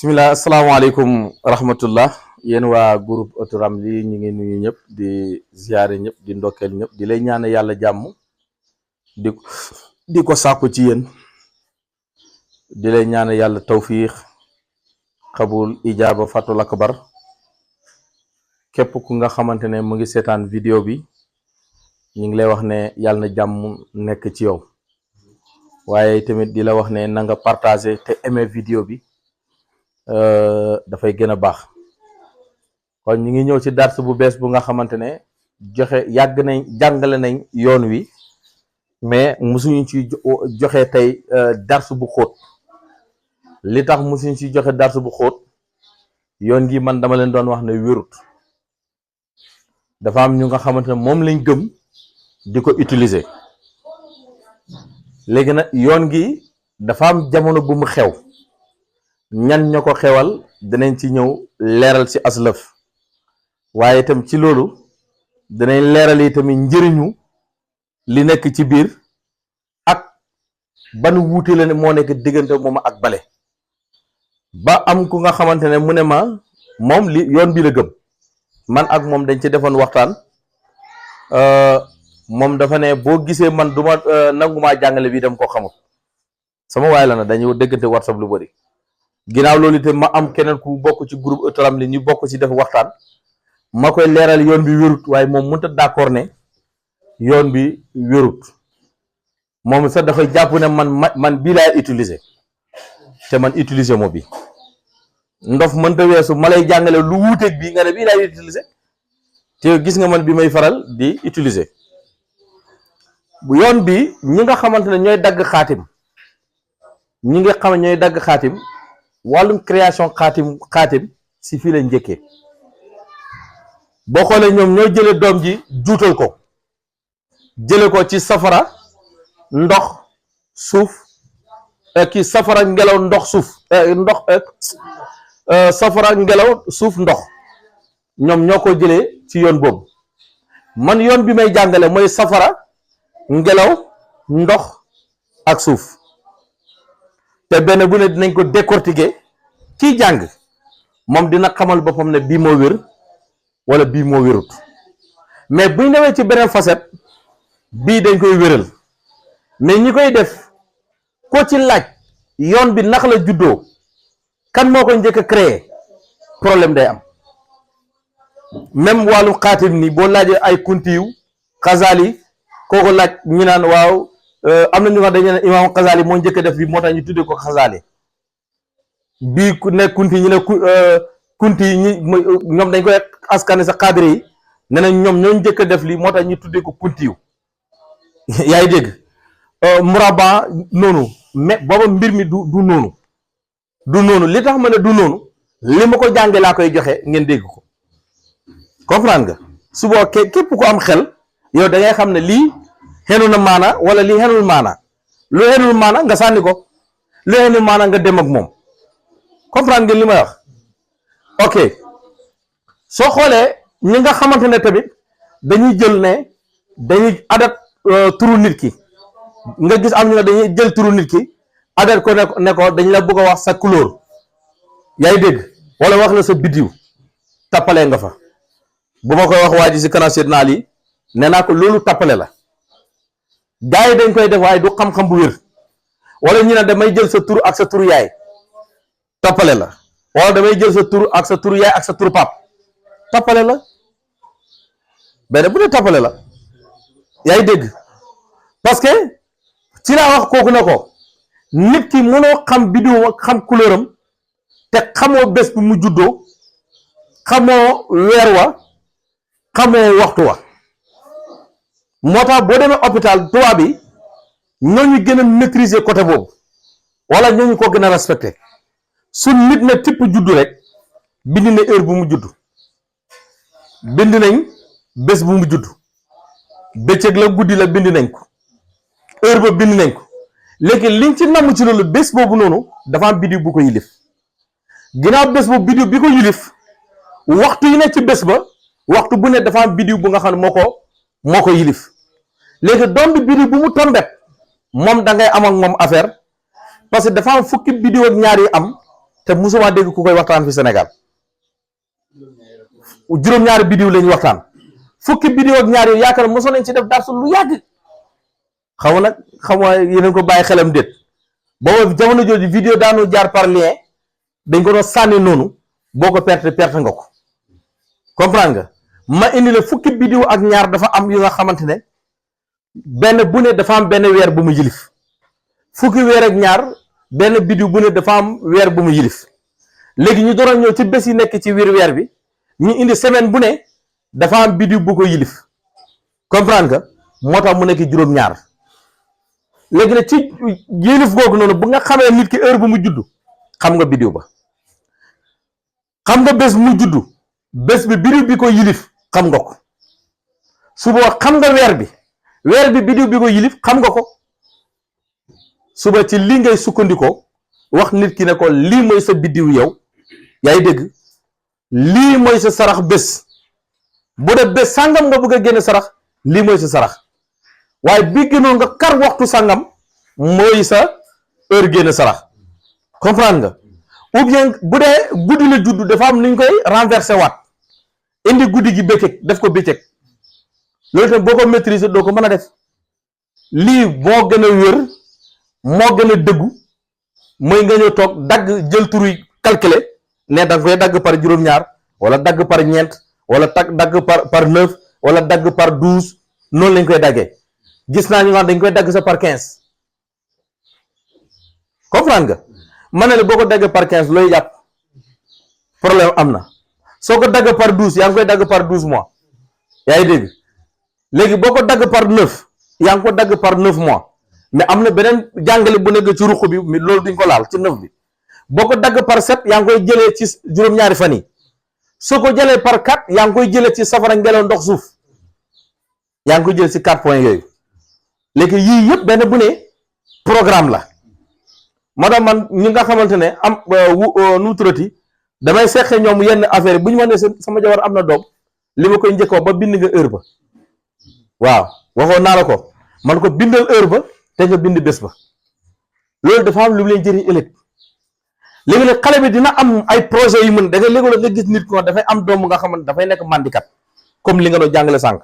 bismillah asalaamaaleykum rahmatullah yéen waa groupe Eutou Ramli ñu ngi nuyu ñëpp di ziare ñëpp di ndokkeel ñëpp di lay ñaan yàlla jàmm di ko sàkku ci yéen di lay ñaan yàlla tawfiix xabul ijaaba fatul akbar képp ku nga xamante ne mu ngi seetaan vidéo bi ñu ngi lay wax ne yàlla na jàmm nekk ci yow waaye tamit di la wax ne na nga partager te aimer vidéo bi dafay gën a baax kon ñu ngi ñëw ci dars bu bees bu nga xamante ne yàgg nañ jàngale nañ yoon wi mais musuñu ci joxe tey dars bu xóot li tax musuñu ci joxe dars bu xóot yoon gi man dama leen doon wax ne wérut dafa am ñu nga xamante ne moom lañ gëm di ko utiliser léegi nag yoon gi dafa am jamono bu mu xew ñan ñoo ko xewal dinañ ci ñëw leeral ci aslëf waaye itam ci loolu dinañ leeral yi tamit njëriñu li nekk ci biir ak ban wuute la ne moo nekk diggante moom ak bale ba am ku nga xamante ne mu ne ma moom li yoon bi la gëm man ak moom dañ ci defoon waxtaan moom dafa ne boo gisee man du ma nangumaa jàngale bi dem ko xamul sama waay la na dañu déggante WhatsApp lu bari ginnaaw loolu itam ma am keneen ku bokk ci groupe Eutou Ramli ñu bokk ci def waxtaan ma koy leeral yoon bi wérut waaye moom mënut a d'accord ne yoon bi wérut moom sax dafay jàpp ne man bii laay utiliser te man utiliser moo bi ndof mënta weesu ma lay jàngale lu wuuteeg bii nga ne bii laay utiliser te gis nga man bi may faral di utiliser bu yoon bi ñi nga xamante ne ñooy dagg xaatim ñi nga xam ne ñooy dagg xaatim wàllum création xaatim si fii la njëkkee boo xoolee ñoom ñoo jële doom ji juutal ko jële ko ci safara ndox suuf ki safara ngelaw ndox suuf safara ngelaw suuf ndox ñoom ñoo ko jëlee ci yoon boobu man yoon bi may jàngale mooy safara ngelaw ndox ak suuf te benn bu ne dinañ ko décortiquer kiy jàng moom dina xamal boppam ne bii moo wér wala bii moo wérut mais buñ newee ci beneen facette bii dañ koy wéral mais ñi koy def ko ci laaj yoon bi naka la juddoo kan moo ko njëkk a créer problème day am même wàllu xaatim ni boo laajee ay kuntiyu Xasaali kooko laaj ñu naan waaw am na ñu wax dañu ne imaam Xasaali moo njëkk a def bi moo tax ñu tuddee ko Xasaali bii ku ne kunti ñu ne kunti yi ñoom dañ koy askane sa xaadire yi ne nañ ñoom ñoo njëkk a def lii moo tax ñu tuddee ko kuntiyu yaa ngi dégg muraba noonu mais booba mbir mi du noonu li tax ma ne du noonu li ma ko jànge laa koy joxe ngeen dégg ko comprendre nga su boo képp ku am xel yow da ngay xam ne lii xenu na maana wala lii xenul maana lu xenul maana nga sànni ko lu xenul maana nga dem ak moom comprendre ngeen li may wax ok soo xoolee ñi nga xamante ne tamit dañuy jël ne dañuy adat turu nit ki nga gis am ñu ne dañuy jël turu nit ki adat ko ne ko dañ la bëgg a wax sa couleur yaay dégg wala wax la sa biddiw tappalee nga fa bu ma koy wax waa ji si canal naal yi nee naa ko loolu tappale la gars yi dañ koy def waaye du xam-xam bu wér wala ñu ne damay jël sa tur ak sa turu yaay tappale la wala damay jël sa tur ak sa turu yaay ak sa turu pap tappale la benn bu dee tappale la yaay dégg parce que ci laa wax kooku ne ko nit ki mënoo xam biddiw xam couleur am te xamoo bés bu mu juddoo xamoo weer wa xamoo waxtu wa moo tax boo demee hôpital tubaab bi ñooñu gën a maîtriser côté boobu wala ñooñu ko gën a respecté su nit ne tipp juddu rek bind na heure bu mu judd bind nañ bés bu mu judd bëccëg la guddi la bind nañ ko heure ba bind nañ ko léegi liñ ci namm ci loolu bés boobu noonu dafa am biddiw bu ko yilif ginnaaw bés boobu biddiw bi ko yilif waxtu yi ne ci bés ba waxtu bu ne dafa am biddiw bu nga xam ne moo ko yilif léegi doom bi biddiw bu mu tombet moom da ngay am ak moom affaire parce que dafa am fukki biddiw ak ñaar yi am te musuma dégg ku koy waxtaan fi Sénégal juróom-ñaari bidiw lañu waxtaan fukki bidiw ak ñaar yooyu yaakaar mosoon nañ ci def darsu lu yàgg xaw ma nag xam nga yeneen ko bàyyi xelam déet booba jamono jooju vidéo daanu jaar par lien dañ ko doon sànni noonu boo ko perte nga ko comprendre nga ma indi la fukki bidiw ak ñaar dafa am yu nga xamante ne benn bu ne dafa am benn weer bu mu yilif fukki weer ak ñaar benn bidiw bu ne dafa am weer bu mu yilif léegi ñu doon ñëw ci bés yi nekk ci weer bi ñu indi semaine bu ne dafa am bidiw bu ko yilif comprendre nga moo tax mu nekk juróom-ñaar léegi nag ci yilif googu noonu bu nga xamee nit ki heure bu mu juddu xam nga bidiw ba xam nga bés mu juddu bés bi bidiw bi ko yilif xam nga ko suba xam nga weer bi bidiw bi ko yilif xam nga ko suba ci lii ngay sukkandikoo wax nit ki ne ko lii mooy sa bidiw yow yaa ngi dégg lii mooy sa sarax bés bu dee bés sàngam nga bëgg a génne sarax lii mooy sa sarax waaye bi gënoon nga kar waxtu sàngam mooy sa heure génne sarax comprendre nga ou bien bu dee guddi la juddu dafa am ni ñu koy renverser waat indi guddi gi bëccëg def ko bëccëg loolu tamit boo ko maîtriser doo ko mën a def lii moo gën a wér moo gën a dëggu mooy nga ñëw toog dagg jël turu calculer ne da nga koy dagg par juróom-ñaar wala dagg par ñeent wala dagg par 9 wala dagg par 12 noonu lañ koy daggee gis naa ñu wax dañ koy dagg sa par 15 comprendre nga ma ne la boo ko daggee par 15 looy jàpp problème am na soo ko dagg par 12 yaa ngi koy dagg par 12 mois yaa ngi dégg léegi boo ko dagg par 9 yaa ngi ko dagg par 9 mois mais am na beneen jàngale bu nekk ci ruq bi loolu duñ ko laal ci 9 bi boo ko dagg par 7 yaa ngi koy jëlee ci juróom-ñaari fan yi soo ko jëlee par 4 yaa ngi koy jëlee ci safara ngelaw ndox suuf yaa ngi koy jëlee ci 4 points yooyu léegi yii yëpp benn bu ne programme la moo tax man ñi nga xamante ne am nu turati damay seqe ñoom yenn affaire bu ñu ma ne sama jabar am na doom li ma koy njëkkoo ba bind nga heure ba waaw waxoon naa la ko man ko bindal heure ba te nga bind bés ba loolu dafa am lu mu leen jëriñ ëllëg léegi nag xale bi dina am ay projet yu mën da nga léegi nga gis nit ko dafay am doom nga xamante dafay nekk mandikat comme li nga doon jàngale sànq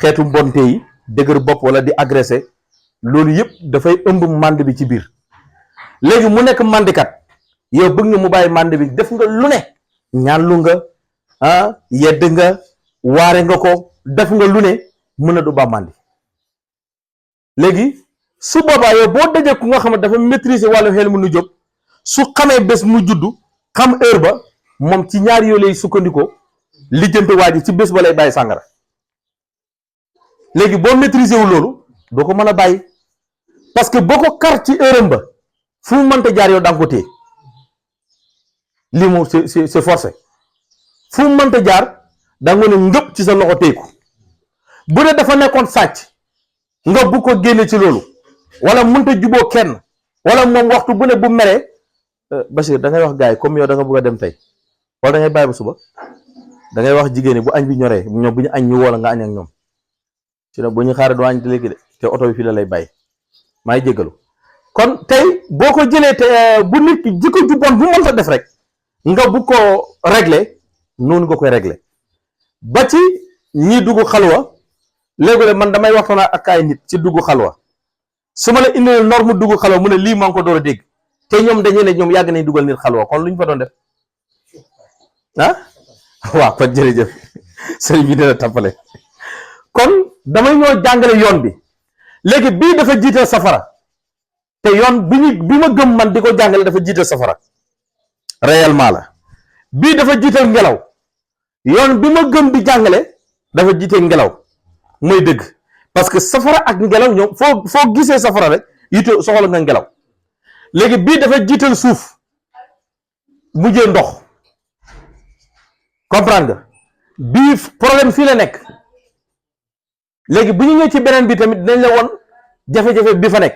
xeetu mbonte yi dëgër bopp wala di agressé loolu yëpp dafay ëmb mand bi ci biir léegi mu nekk mandikat yow bëgg nga mu bàyyi mand bi def nga lu ne ñaan lu nga yedd nga waare nga ko def nga lu ne mën a du ba mandi léegi su boobaa yow boo dajee ku nga xam ne dafa maîtriser wàllu xel mu nu jóg su xamee bés mu juddu xam heure ba moom ci ñaari yoo lay sukkandikoo lijjante waa ji ci bés ba lay bàyyi sàngara léegi boo maîtriser wu loolu doo ko mën a bàyyi parce que boo ko kar ci heure ba fu mu mënta jaar yow da nga ko téye lii moom c'est forcé fu mu mënta jaar da nga ne ngëpp ci sa loxo téye ko bu dee dafa nekkoon sàcc nga bu ko génne ci loolu wala mënta juboo kenn wala moom waxtu bu ne bu meree Bachir da ngay wax gars yi comme yow da nga bëgg a dem tey wala da ngay bàyyi ba suba da ngay wax jigéen ñi bu añ bi ñoree ñoom bu ñu añ ñu woo la nga añ ak ñoom si na bu ñu xaaree doo añ te léegi de te oto bi fii la lay bàyyi maa ngi jéggalu kon tey boo ko jëlee te bu nit ki jikko ju bon bu mënta def rek nga bu ko régler noonu nga koy régler ba ci ñii dugg xalwa léegi man damay waxtaan ak ay nit ci dugg xalwa su ma la indee norme dugg xalwa mu ne lii maa ngi ko door a dégg te ñoom dañuy ne ñoom yàgg nañ dugal nit xalwa kon lu ñu fa doon def waaw kon jërëjëf sëriñ bi dina tappale kon damay ñoo jàngale yoon bi léegi bii dafa jiital safara te yoon bi ma gëm man di ko jàngale dafa jiital safara réellement la bii dafa jiital ngelaw yoon bi ma gëm di jàngale dafa jiital ngelaw mooy dëgg parce que safara ak ngelaw ñoom foo gisee safara rek yitte soxla nga ngelaw léegi bii dafa jiital suuf mujjee ndox comprendre nga bii problème fii la nekk léegi bu ñu ñëw ci beneen bi tamit dinañ la woon jafe-jafe bi fa nekk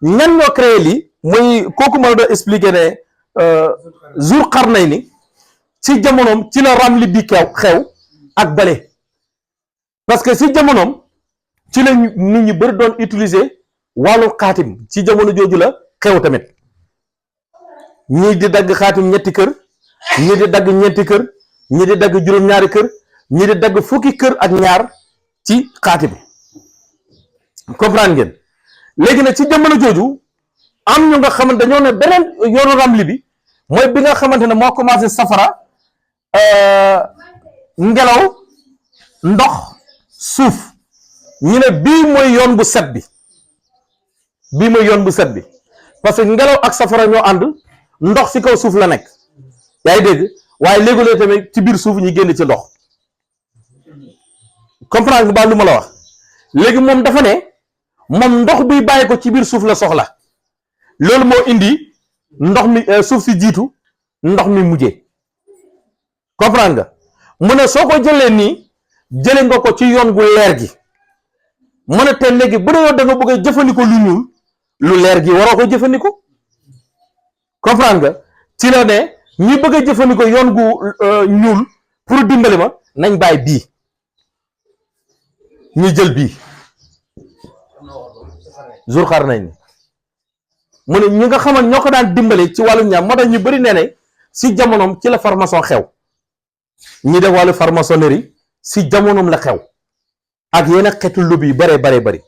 ñan ñoo créé lii muy kooku ma la doon expliqué ne Zulqarnayni ci jamonoom ci la Ramli bi xew ak bale parce que ci jamonoom ci la nit ñi bëri doon utiliser wàllu xaatim ci jamono jooju la xew tamit ñii di dagg xaatim ñetti kër, ñii di dagg ñeenti kër, ñii di dagg juróom-ñaari kër, ñii di dagg fukki kër ak ñaar ci xaatim. comprendre ngeen léegi nag ci jamono jooju am ñu nga xamante dañoo ne beneen yoonu ramli bi mooy bi nga xamante ne moo commencé safara, ngelaw, ndox, suuf. ñu ne bii mooy yoon bu set bi, bii mooy yoon bu set bi parce que ngelaw ak safara ñoo ànd, ndox ci kaw suuf la nekk, yaa ngi dégg, waaye léegi-léegi tamit ci biir suuf ñu génn ci ndox. comprendre nga ba lu ma la wax. léegi moom dafa ne moom ndox biy bàyyi ko ci biir suuf la soxla, loolu moo indi ndox mi suuf si jiitu ndox mi mujjee. comprendre nga mu ne soo ko jëlee nii jëlee nga ko ci yoon gu leer gi. mu ne te léegi bu dee yow da nga bëgg a jëfandikoo lu ñuul, lu leer gi waroo ko jëfandikoo. comprendre nga ci la ne ñi bëgg a jëfandikoo yoon gu ñuul pour dimbali ma nañ bàyyi bii, ñu jël bii. jour xar nañ ni mu ne ñi nga xaman ñoo ko daan dimbali ci wàllu ñaam moo tax ñu bëri nee ne si jamonoom ci la formation xew. ñi def wàllu franc-maçonnerie si jamonoom la xew ak yeneen xeetu lobby yu bëree bëri.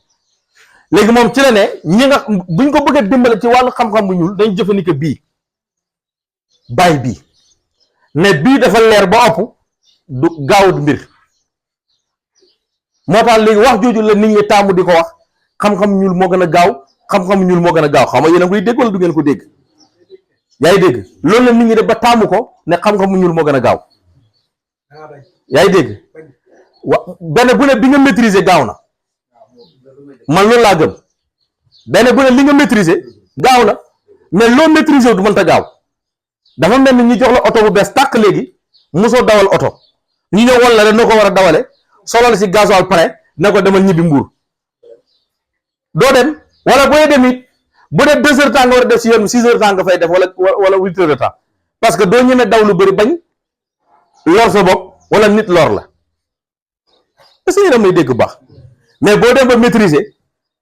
léegi moom ci la ne ñi nga buñ ko bëgg a dimbali ci wàllu xam-xam bu ñuul dañ jëfandikoo bii, bàyyi bii, ne bii dafa leer ba ëpp du gaawut mbir. moo tax léegi wax jooju la nit ñi taamu di ko wax, xam-xam ñuul moo gën a gaaw, xam-xam ñuul moo gën a gaaw. xam nga yéen a koy dégg wala du ngeen ko dégg? yaa ngi dégg loolu la nit ñi de ba taamu ko ne xam-xam ñuul moo gën a gaaw. yaa ngi dégg benn bu ne bi nga maîtriser gaaw na, man loolu laa gëm. benn bu ne li nga maîtriser gaaw na, mais loo maîtriser wu du mënta gaaw. dafa mel ni ñu jox la oto bu bees tàkk léegi mosoo dawal oto, ñu ñëw wal la rek noo ko war a dawale, solo la si gasoil pare ne ko demal ñibbi Mbuur, doo dem. wala booy dem it bu dee 2 heures temps nga war a def si yoon bi 6 heures temps nga fay def wala 8 heures de temps, parce que doo ñemee daw lu bëri bañ lor sa bopp wala nit lor la. est-ce que yéen a may dégg bu baax? mais boo dem ba maîtriser,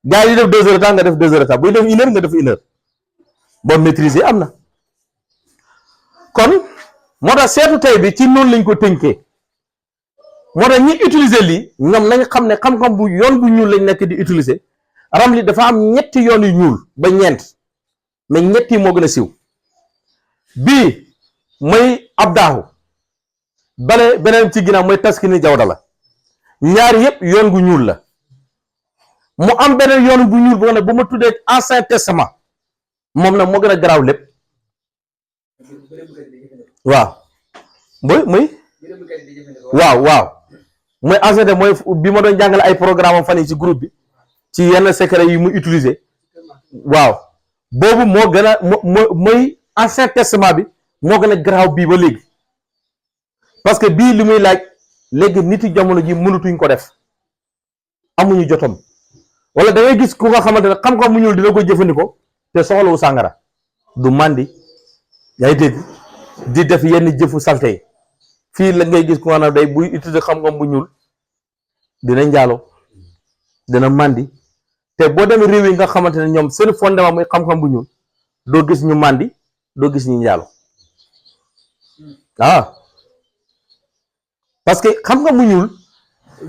gars yi def 2 heures de temps nga def 2 heures de temps, buy def 1 heure nga def 1 heure, boo maîtriser am na. kon moo tax seetu tey bi ci noonu lañ ko tënkee. moo tax ñi utiliser lii ñoom nañ xam ne xam-xam bu yoon bu ñuul lañ nekk di utiliser. ramli dafa am ñetti yoon yu ñuul ba ñeent, mais ñetti moo gën a siiw. bii mooy abdaahu, bale beneen ci ginnaaw mooy taskini jawda la. ñaar yëpp yoon gu ñuul la. mu am beneen yoon bu ñuul bu nga ne bu ma tuddee ancien testament, moom nag moo gën a garaaw lépp. waaw mooy waaw mooy ancien te mooy bi ma doon jàngale ay programme am fan yi ci groupe bi ci yenn secret yi mu utiliser. waaw boobu moo gën a mooy ancien testament bi moo gën a garaaw bii ba léegi, parce que bii li muy laaj léegi nit yi jamono ji mënutuñ ko def, amuñu jotom. wala da ngay gis ku nga xamante ne xam-xam mu ñuul dina ko jëfandikoo te soxlawu sàngara, du màndi, yaay dégg, di def yenn jëfu salte yi. fii la ngay gis ku nga xam ne day buy utiliser xam-xam bu ñuul dina njaalo, dina màndi. te boo demee réew yi nga xamante ne ñoom seen fondement muy xam-xam bu ñuul, doo gis ñu màndi, doo gis ñu njaalo. parce que xam-xam bu ñuul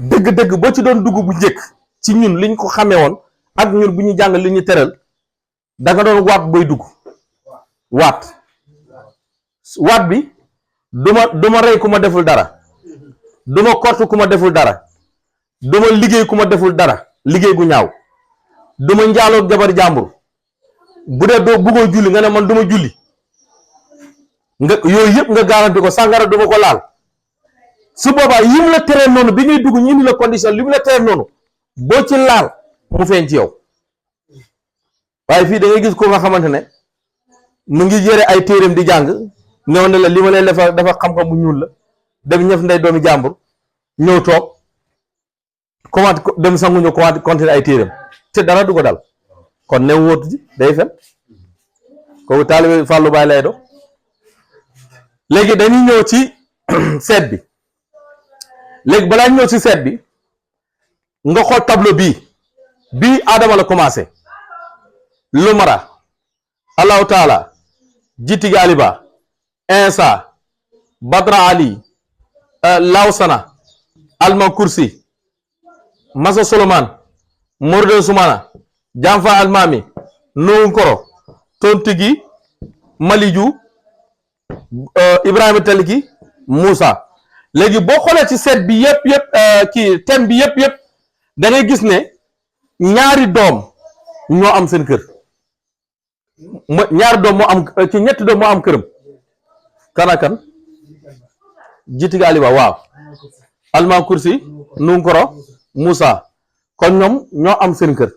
dëgg-dëgg boo ci doon dugg bu njëkk ci ñun liñ ko xamee woon ak ñun bu ñu jàng li ñu teral, da nga doon waat booy dugg. waat bi duma rey ku ma deful dara, duma kortu ku ma deful dara, duma liggéey ku ma deful dara, liggéey gu ñaaw, duma njaaloo jabar jàmbur. bu dee doo bëggoo julli nga ne man duma julli, nga yooyu yëpp nga garanti ko, sàngara duma ko laal. su boobaa yi mu la teree noonu bi ngay dugg ñu indi la condition li mu la teree noonu boo ci laal mu feeñ ci yow. waaye fii da ngay gis ko nga xamante ne mu ngi jëre ay téereem di jàng, ñëw ne la li ma lay dafa xam-xam bu ñuul la, dem ñëf ndey doomi jàmbur, ñëw toog commencé dem sangu ñëw commencé continuer ay téereem te dara du ko dal. kon ne wóotu ji day fen, kooku taalibe Fallou Baye lay do. léegi dañuy ñëw ci seet bi. léegi balaa ñëw ci seet bi nga xool tableau bii Adama la commencé, lumara, allahu taala, Jitigi Aliba Insa Badra Ali Lausana Alma Kursi Masa Solomon Morde Soumana Jamfa Almami Nunkoro Tontigi Maliju Ibrahima Taliki Moussa léegi boo xoolee ci seet bi yëpp kii thème bi yëpp da ngay gis ne ñaari doom ñoo am seen kër ñaari doom moo am ci ñetti doom moo am këram kan Jitigi Aliba waaw Alma Kursi Nunkoro Moussa kon ñoom ñoo am seen kër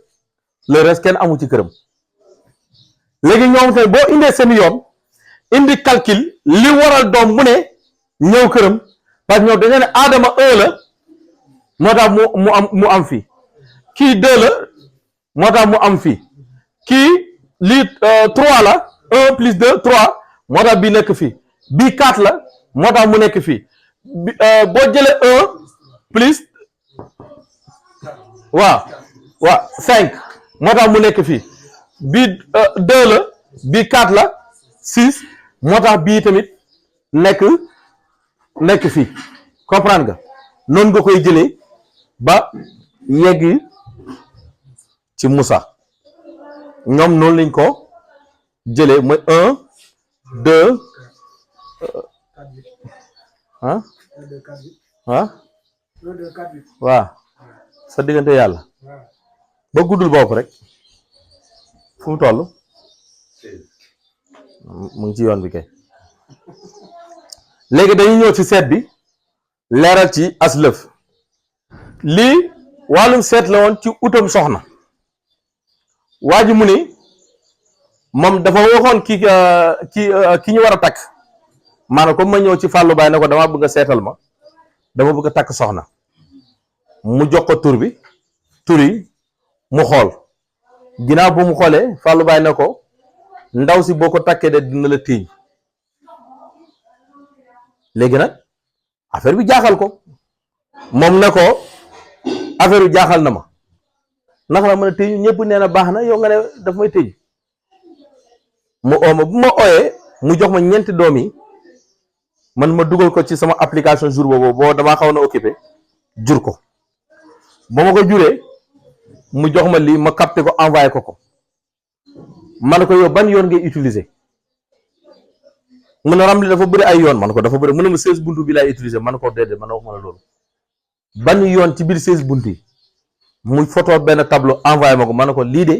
le reste kenn amu ci këram léegi ñoom tamit boo indee seen yoon indi calcul li waral doom bu ne ñëw këram parce que ñoom dañu ne Adama 1 la moo tax mu am fii kii 2 la moo tax mu am fii kii lii 3 la 1 plus 2 3 moo tax bii nekk fii bii 4 la moo tax mu nekk fii boo jëlee 1 plus waaw 5 moo tax mu nekk fii bii 2 la bii 4 la 6 moo tax bii tamit nekk fii comprendre nga noonu nga koy jëlee ba yegg ci Moussa ñoom noonu lañ ko jëlee mooy 1 2 waaw sa diggante yàlla ba guddul bopp rek fu mu toll mu ngi ci yoon bi kay léegi dañuy ñëw ci seet bi leeral ci aslëf lii wàllum seet la woon ci utam soxna waa ji mu ni moom dafa waxoon ki ñu war a takk maanaam comme ma ñëw ci Fallou Baye ne ko dama bëgg a seetal ma dama bëgg a takk soxna mu jox ko tur yi mu xool ginnaaw bu mu xoolee Fallou Baye ne ko ndaw si boo ko takkee de dina la téeñ léegi nag affaire bi jaaxal ko moom ne ko affaire bi jaaxal na ma naka la mën a téeñ ñëpp nee na baax na yow nga ne daf may téeñ mu oo ma bu ma ooyee mu jox ma ñeenti doom yi man ma dugal ko ci sama application jour boobu boo damaa xaw na occupé jur ko ba ma ko juree mu jox ma lii ma capté ko envoyé ko man ne ko yow ban yoon ngay utiliser mun a Ramli dafa bëri ay yoon man ko dafa bëri mu ne ma 16 buntu bi laay utiliser man ko déedéet man wax ma la loolu ban yoon ci biir 16 buntu yi muy photo benn tableau envoyé ma ko man ne ko lii de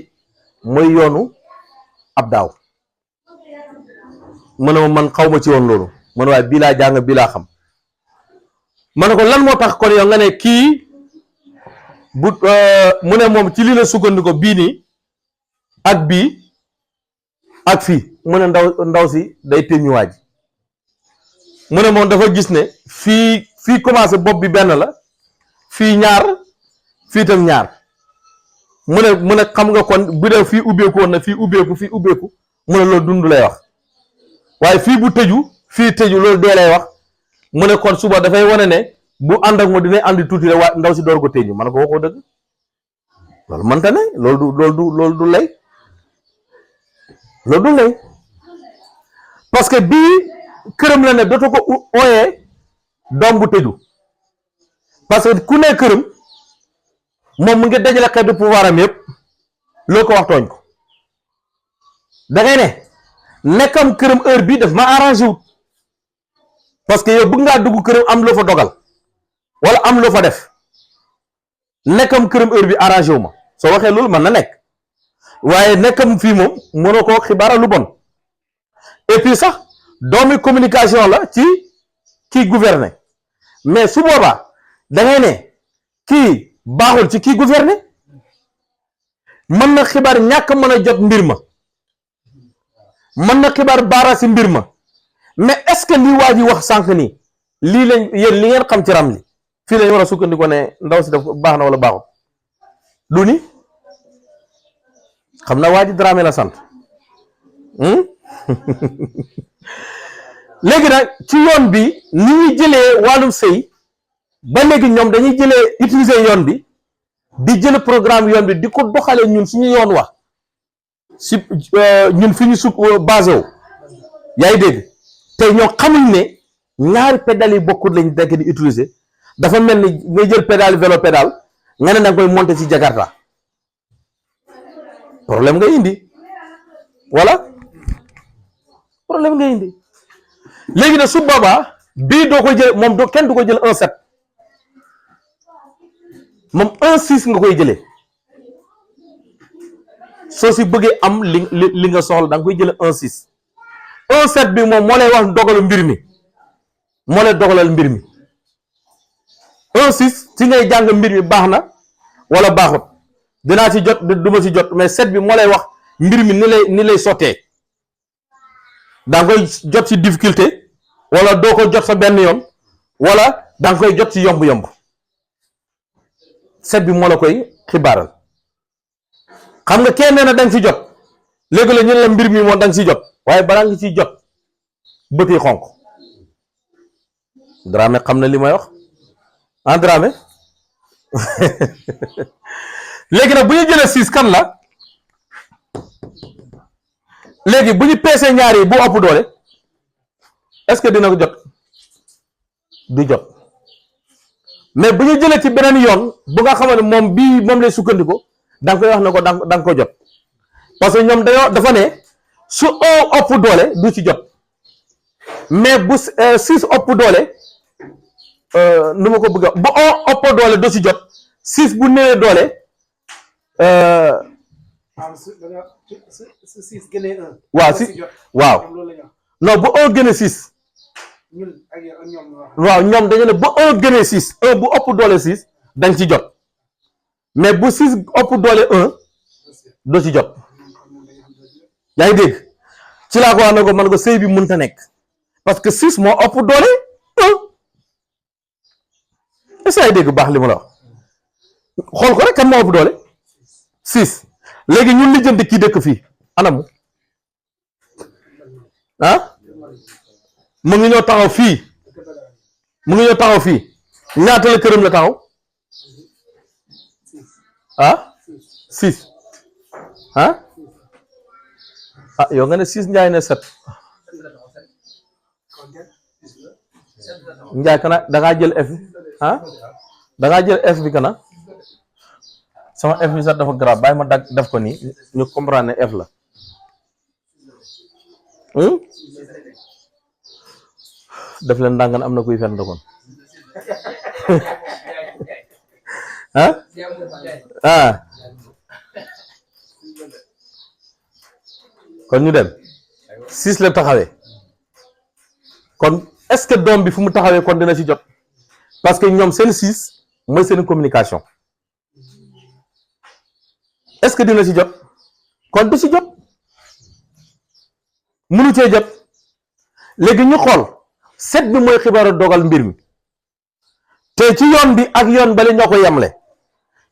mooy yoonu ab daaw mu ne ma man xaw ma ci woon loolu man waaye bii laa jàng bii laa xam ma ne ko lan moo tax kon yow nga ne kii bu mu ne moom ci lii la sukkandiku bii nii ak bii ak fii mu ne ndaw si day téñuwaaj mu ne moom dafa gis ne fii commencé bopp bi benn la fii ñaar fii tam ñaar mu ne xam nga kon bu dee fii ubbeeku woon na fii ubbeeku mu ne loolu dund lay wax waaye fii bu tëju fii tëju loolu dee lay wax mu ne kon suba dafay wane ne bu ànd ak moom dinañ àndi tuuti rek waaye ndaw si door ko téñu man ko waxoo dëgg loolu mënta ne loolu du lay parce que bii këram la ne dootu ko ooyee doom bu tëju parce que ku ne këram moom mu ngi dajale xeetu pouvoir am yëpp loo ko wax tooñ ko da ngay ne nekkam këram heure bi daf ma arrangé wut parce que yow bëgg ngaa dugg këram am loo fa dogal wala am loo fa def nekkam këram heure bi arrangé wu ma soo waxee loolu mën na nekk waaye nekkam fii moom mënoo ko xibaara lu bon et puis sax doomi communication la ci kii gouverner mais su boobaa da ngay ne kii baaxul ci kii gouverner mën na xibaar ñàkk mën a jot mbir ma mën na xibaar baara si mbir ma mais est-ce que lii waa ji wax sànq nii lii lañ yéen li ngeen xam ci Ramli fii lañ war a sukkandiku ne ndaw si daf baax na wala baaxul du ni xam na waa ji Dramé la sant léegi nag ci yoon bi ni ñuy jëlee wàllum sëy ba léegi ñoom dañuy jëlee utiliser yoon bi di jël programme yoon bi di ko doxalee ñun suñu yoon wax si ñun fi ñu basé wu yaa ngi dégg tey ñoo xamuñ ne ñaari pédale yi bokkul lañ nekk di utiliser dafa mel ni ngay jël pédale vélo pédale nga ne danga koy monter ci Jakarta problème nga indi voilà problème nga indi léegi nag su boobaa bii doo koy jël moom doo kenn du ko jël 1,7 moom 1,6 nga koy jëlee soo si bëggee am li nga soxla da nga koy jëlee 1,6 1,7 bi moom moo lay wax dogalu mbir mi moo lay dogalal mbir mi 1,6 si ngay jàng mbir mi baax na wala baaxut dinaa ci jot du ma ci jot mais 7 bi moo lay wax mbir mi ni lay sottee da nga koy jot ci difficulté wala doo ko jot sa benn yoon wala da nga koy jot ci yomb-yomb 7 bi moo la koy xibaaral xam nga kenn nee na da nga ci jot léegi la ñu la mbir mi moom da nga ci jot waaye balaa nga ciy jot bët yi xonq Dramé xam na li may wax ah Dramé léegi nag bu ñu jëlee 6 kan la léegi bu ñu peesee ñaar yi bu ëpp doole est-ce que dina ko jot du jot mais bu ñu jëlee ci beneen yoon bu nga xamante ne moom lay sukkandiku da nga koy wax ne ko da nga ko jot parce que ñoom dafa ne su ëpp doole du ci jot mais bu 6 ëpp doole nu ma ko bëgg bu ëpp doole du ci jot 6 bu néewee doole. waaw non bu 1 gënee 6 waaw ñoom dañu ne bu 1 gënee 6 1 bu ëpp doole 6 da nga ci jot mais bu 6 ëpp doole 1 doo ci jot yaa ngi dégg ci laa ko wax ne ko man ko sëy bi mënta nekk parce que 6 moo ëpp doole 1 est-ce que dégg baax li mu la wax xool ko rek kan moo ëpp doole 6 léegi ñun li jënd kii dëkk fii anamu ah mu ngi ñëw taxaw fii ñaata la këram la taxaw ah 6 ah yow nga ne 6 Njaay ne 7 Njaay kana da ngaa jël F da ngaa jël F bi kana sama F bi sax dafa grave bàyyi ma def ko nii ñu comprendre ne F la def leen ndàngan am na kuy fen ndokoon kon ñu dem 6 la taxawee kon est-ce que doom bi fu mu taxawee kon dina ci jot parce que ñoom seen 6 mooy seen communication est-ce que dina ci jot kon du ci jot mënu cee jot léegi ñu xool 7 bi mooy xibaaru dogal mbir mi te ci yoon bi ak yoon bale ñoo ko yemle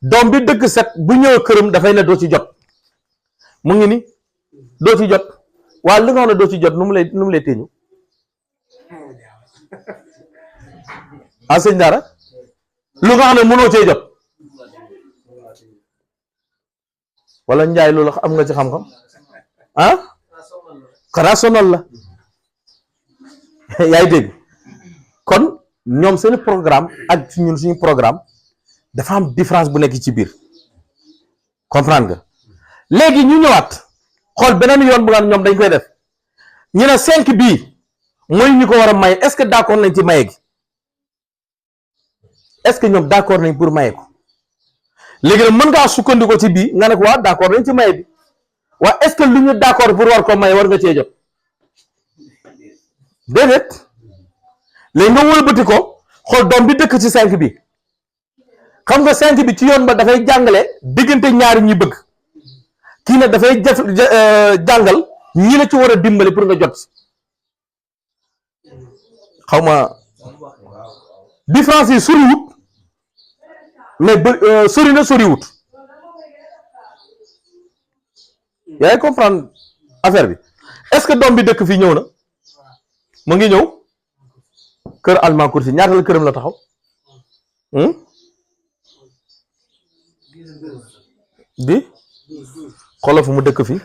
doom bi dëkk 7 bu ñëw këram dafay ne doo ci jot mu ngi ni doo ci jot waaye li nga xam ne doo ci jot nu mu lay téeñu sëñ Dara lu nga xam ne mënoo cee jot wala Njaay loolu am nga ci xam-xam xanaa sonal la yaay dégg kon ñoom seen programme ak ñun suñu programme dafa am différence bu nekk ci biir comprendre nga léegi ñu ñëwaat xool beneen yoon bu nga ñoom dañ koy def ñu ne 5 bii mooy ñu ko war a maye est-ce que d'accord nañ ci maye gi est-ce que ñoom d'accord nañ pour maye ko léegi nag mën ngaa sukkandiku ci bii nga ne ko waa d'accord nañ ci maye bi waa est-ce que lu ñu d'accord pour war ko maye war nga cee jot déedéet léegi nga wëlbati ko xool doom bi dëkk ci 5 bi xam nga 5 bi ci yoon ba dafay jàngale diggante ñaari ñi bëgg kii nag dafay jàngal ñi la ci war a dimbali pour nga jot xaw ma différence yi soriwut mais sori na soriwut yaa ngi comprendre affaire bi est-ce que doom bi dëkk fii ñëw na mu ngi ñëw kër Allemand Kursi ñaata la këram la taxaw di xoolal fu mu dëkk fii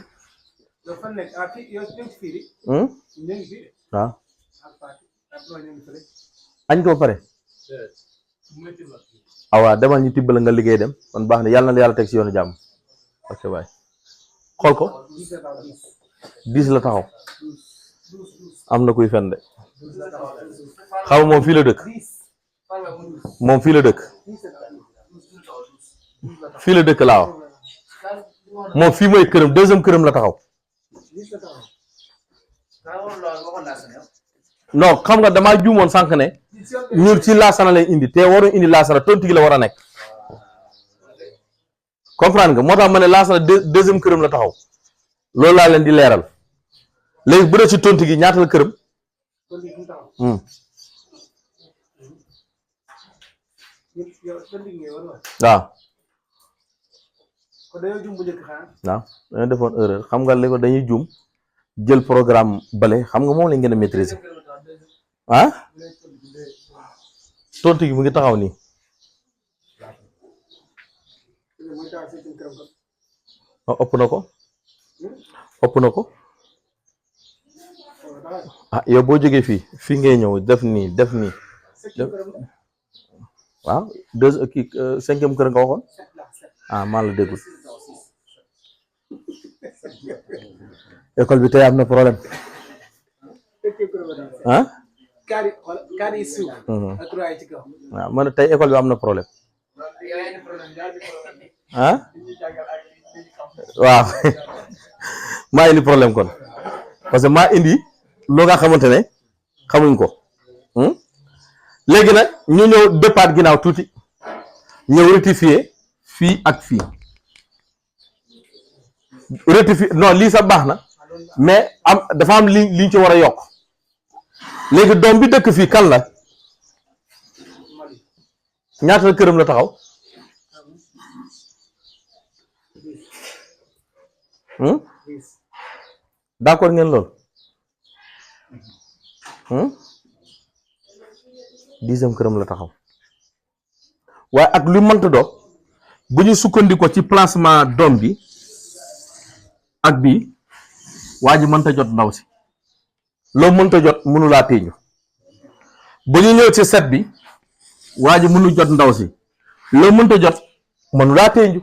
waaw añ ko ba pare awaa demal ñu tibbal nga liggéey dem kon baax na yàlla na la yàlla teg si yoonu jàmm ok waay xool ko 10 la taxaw am na kuy fen de xaw moom fii la dëkk moom fii la dëkk fii la dëkk laa wax moom fii mooy këram deuxième këram la taxaw non xam nga damaa juumoon sànq ne ñun ci laasana lay indi te waru indi laasana tontu gi la war a nekk comprendre nga moo tax ma ne laasana deuxième këram la taxaw loolu laa leen di leeral léegi bu dee ci tontu gi ñaata la këram waaw waaw dañoo defoon erreur xam nga léegi dañuy juum jël programme bale xam nga moom lañ gën a maîtriser ah tontu gi mu ngi taxaw nii ëpp na ko ëpp na ko ah yow boo jógee fii ngay ñëw def nii waaw cinquième kër nga waxoon ah maa la déggul école bi tey am na problème ah waaw man tey école bi am na problème ah waaw maa indi problème kon parce que maa indi loo nga xamante ne xamuñ ko léegi nag ñu ñëw départ ginnaaw tuuti ñëw rectifier fii ak fii rectifier non lii sax baax na mais dafa am liñ ci war a yokk léegi doom bi dëkk fii kan la ñaata këram la taxaw d'accord ngeen loolu 10e këram la taxaw waaye ak lu mënta do bu ñu sukkandiko ci placement doom bi ak bi waa ji mënta jot ndaw si loo mënta jot mënu laa téeñu bu ñu ñëw ci set bi waa ji mënu jot ndaw si loo mënta jot mënu laa téeñu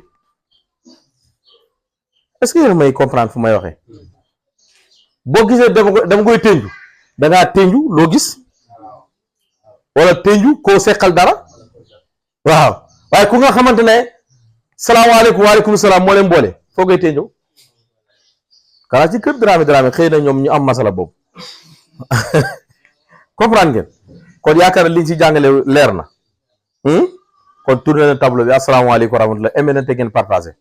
est-ce que yéen may comprendre fu may waxee boo gisee dama koy téeñu da ngaa téeñu loo gis wala téeñu koo seqal dara waaw waaye ku nga xamante ne salaamaaleykum waaleykum salaam moo leen boole foo koy téeñu xanaa ci kër Dramé xëy na ñoom ñu am masala boobu comprendre ngeen kon yaakaar liñ ci jàngale leer na kon tourné na tableau bi asalaamaaleykum wa rahmatulah aimé na te ngeen partagé